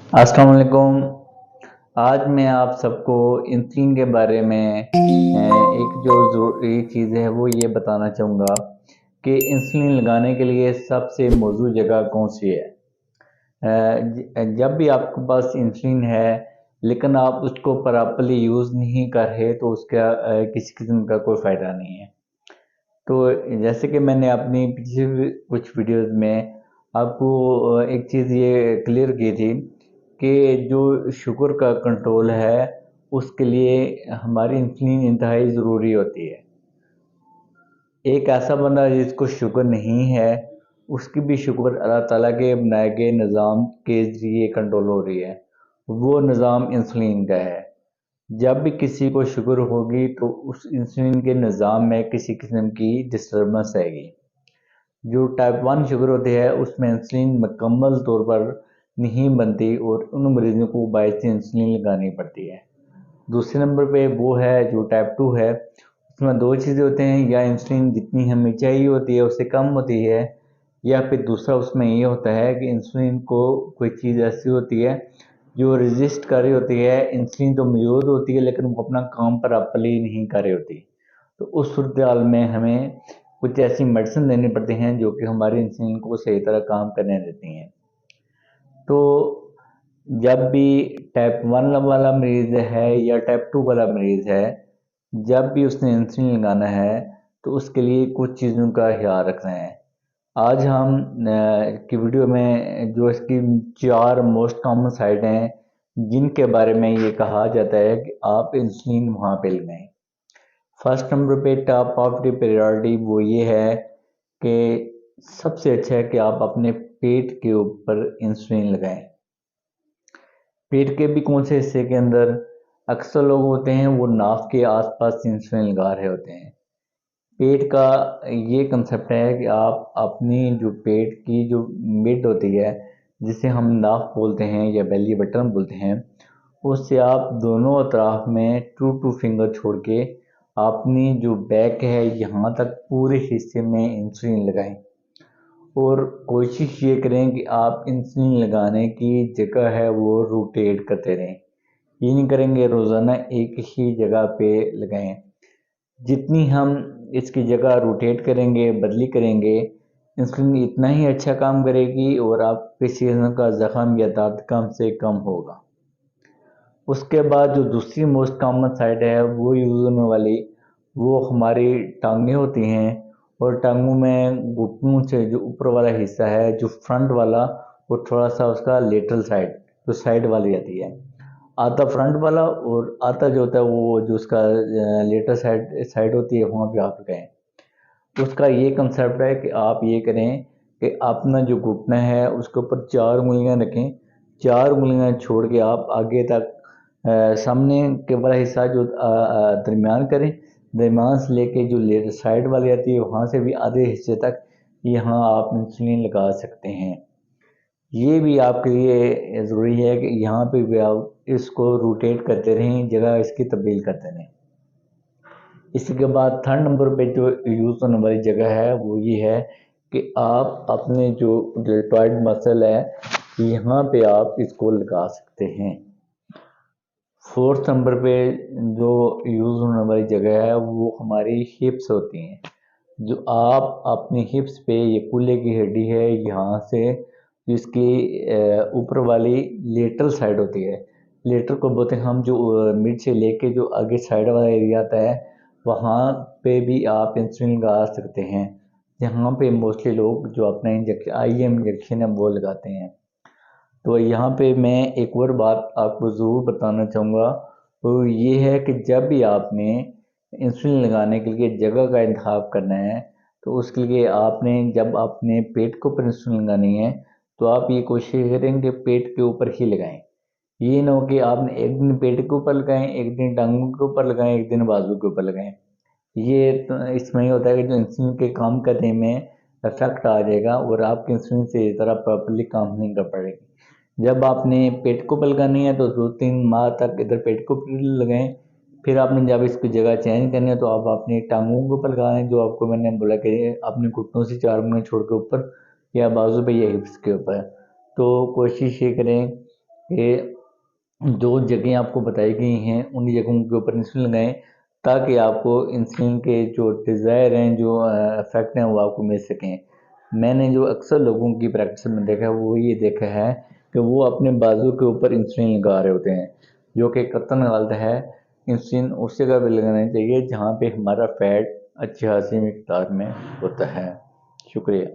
अस्सलाम वालेकुम। आज मैं आप सबको इंसुलिन के बारे में एक जो ज़रूरी चीज़ है वो ये बताना चाहूँगा कि इंसुलिन लगाने के लिए सबसे मौजूद जगह कौन सी है। जब भी आपके पास इंसुलिन है लेकिन आप उसको प्रॉपर्ली यूज़ नहीं कर रहे तो उसका किसी किस्म का कोई फ़ायदा नहीं है। तो जैसे कि मैंने अपनी पिछली कुछ वीडियोज़ में आपको एक चीज़ ये क्लियर की थी कि जो शुगर का कंट्रोल है उसके लिए हमारी इंसुलिन इंतहाई ज़रूरी होती है। एक ऐसा बंदा जिसको शुगर नहीं है उसकी भी शुगर अल्लाह ताला के बनाए गए निज़ाम के ज़रिए कंट्रोल हो रही है। वो निज़ाम इंसुलिन का है। जब भी किसी को शुगर होगी तो उस इंसुलिन के निज़ाम में किसी किस्म की डिस्टर्बेंस आएगी। जो टाइप 1 शुगर होती है उसमें इंसुलिन मुकम्मल तौर पर नहीं बनती और उन मरीज़ों को बायस इंसुलिन लगानी पड़ती है। दूसरे नंबर पे वो है जो टाइप 2 है, उसमें दो चीज़ें होती हैं, या इंसुलिन जितनी हमें चाहिए होती है उससे कम होती है, या फिर दूसरा उसमें ये होता है कि इंसुलिन को कोई चीज़ ऐसी होती है जो रेजिस्ट कर रही होती है। इंसुलिन तो मौजूद होती है लेकिन वो अपना काम प्रॉपर्ली नहीं कर रही होती। तो उस सूरत हाल में हमें कुछ ऐसी मेडिसिन देनी पड़ती हैं जो कि हमारी इंसुलिन को सही तरह काम करने देती हैं। तो जब भी टाइप 1 वाला मरीज़ है या टाइप 2 वाला मरीज़ है, जब भी उसने इंसुलिन लगाना है तो उसके लिए कुछ चीज़ों का ख्याल रखना है। आज हम की वीडियो में जो इसकी 4 मोस्ट कॉमन साइड हैं जिनके बारे में ये कहा जाता है कि आप इंसुलिन वहाँ पे लगाएं। फर्स्ट नंबर पे टॉप ऑफ द प्रायोरिटी वो ये है कि सबसे अच्छा है कि आप अपने पेट के ऊपर इंसुलिन लगाएं। पेट के भी कौन से हिस्से के अंदर? अक्सर लोग होते हैं वो नाक के आसपास इंसुलिन लगा रहे होते हैं। पेट का ये कंसेप्ट है कि आप अपनी जो पेट की जो मिड होती है जिसे हम नाक बोलते हैं या बेली बटन बोलते हैं, उससे आप दोनों अतराफ में 2 फिंगर छोड़ के अपनी जो बैक है यहाँ तक पूरे हिस्से में इंसुलिन लगाएं। और कोशिश ये करें कि आप इंसुलिन लगाने की जगह है वो रोटेट करते रहें। ये नहीं करेंगे रोज़ाना एक ही जगह पे लगाएं। जितनी हम इसकी जगह रोटेट करेंगे, बदली करेंगे, इंसुलिन इतना ही अच्छा काम करेगी और आपके सीजन का ज़ख्म या दर्द कम से कम होगा। उसके बाद जो दूसरी मोस्ट कॉमन साइड है वो यूज़ होने वाली, वो हमारी टांगें होती हैं। और टांगों में घुटनों से जो ऊपर वाला हिस्सा है जो फ्रंट वाला, वो थोड़ा सा उसका लेटरल साइड जो साइड वाली आती है, आधा फ्रंट वाला और आधा जो होता है वो जो उसका लेटर साइड साइड होती है वहाँ पे आप लगाएं। उसका ये कंसेप्ट है कि आप ये करें कि अपना जो घुटना है उसके ऊपर 4 उंगलियां रखें। 4 उंगलियां छोड़ के आप आगे तक सामने के वाला हिस्सा जो दरमियान करें, दरमियान से लेके जो लेटर साइड वाली आती है वहाँ से भी आधे हिस्से तक यहाँ आप इंसुलिन लगा सकते हैं। ये भी आपके लिए ज़रूरी है कि यहाँ पे भी आप इसको रोटेट करते रहें, जगह इसकी तब्दील करते रहें। इसके बाद थर्ड नंबर पे जो यूज़ होने वाली जगह है वो ये है कि आप अपने जो डेल्टॉइड मसल है यहाँ पे आप इसको लगा सकते हैं। फोर्थ नंबर पे जो यूज़ होने वाली जगह है वो हमारी हिप्स होती हैं। जो आप अपनी हिप्स पे, ये कूल्हे की हड्डी है यहाँ से, इसकी ऊपर वाली लेटरल साइड होती है, लेटर को बोलते हैं हम, जो मिड से लेके जो आगे साइड वाला एरिया आता है वहाँ पे भी आप इंसुलिन लगा सकते हैं। यहाँ पे मोस्टली लोग जो अपना इंजेक्शन IM इंजेक्शन है वो लगाते हैं। तो यहाँ पे मैं एक और बात आपको ज़रूर बताना चाहूँगा, वो ये है कि जब भी आपने इंसुलिन लगाने के लिए जगह का इंतखाब करना है तो उसके लिए आपने, जब आपने पेट के ऊपर इंसुलिन लगानी है तो आप ये कोशिश करें कि पेट के ऊपर ही लगाएं। ये ना हो कि आपने एक दिन पेट के ऊपर लगाएं, एक दिन टांगों के ऊपर लगाएं, एक दिन बाजू के ऊपर लगाएं। ये तो इसमें ही होता है कि जो इंसुलिन के काम करने में इफेक्ट आ जाएगा और आपके इंसुलिन से इस तरह प्रॉपर्ली काम नहीं कर पाएगी। जब आपने पेट को लगानी है तो 2-3 माह तक इधर पेट को लगाएं। फिर आपने जब इसकी जगह चेंज करनी है तो आप अपनी टांगों के ऊपर लगाएं, जो आपको मैंने बोला कि अपने घुटनों से 4 उंगली छोड़ के ऊपर, या बाजू पे या हिप्स के ऊपर। तो कोशिश ये करें کہ جو جگہیں آپ کو بتائی گئی ہیں ان جگہوں کے اوپر انسولین لگائیں تاکہ آپ کو انسولین کے جو ڈیزائر ہیں، جو افیکٹ ہیں، وہ آپ کو مل سکیں۔ میں نے جو اکثر لوگوں کی پریکٹس میں دیکھا ہے وہ یہ دیکھا ہے کہ وہ اپنے بازو کے اوپر انسولین لگا رہے ہوتے ہیں، جو کہ قطعاً غلط ہے۔ انسولین اس جگہ پہ لگانا چاہیے جہاں پہ ہمارا فیٹ اچھی خاصی مقدار میں ہوتا ہے۔ شکریہ۔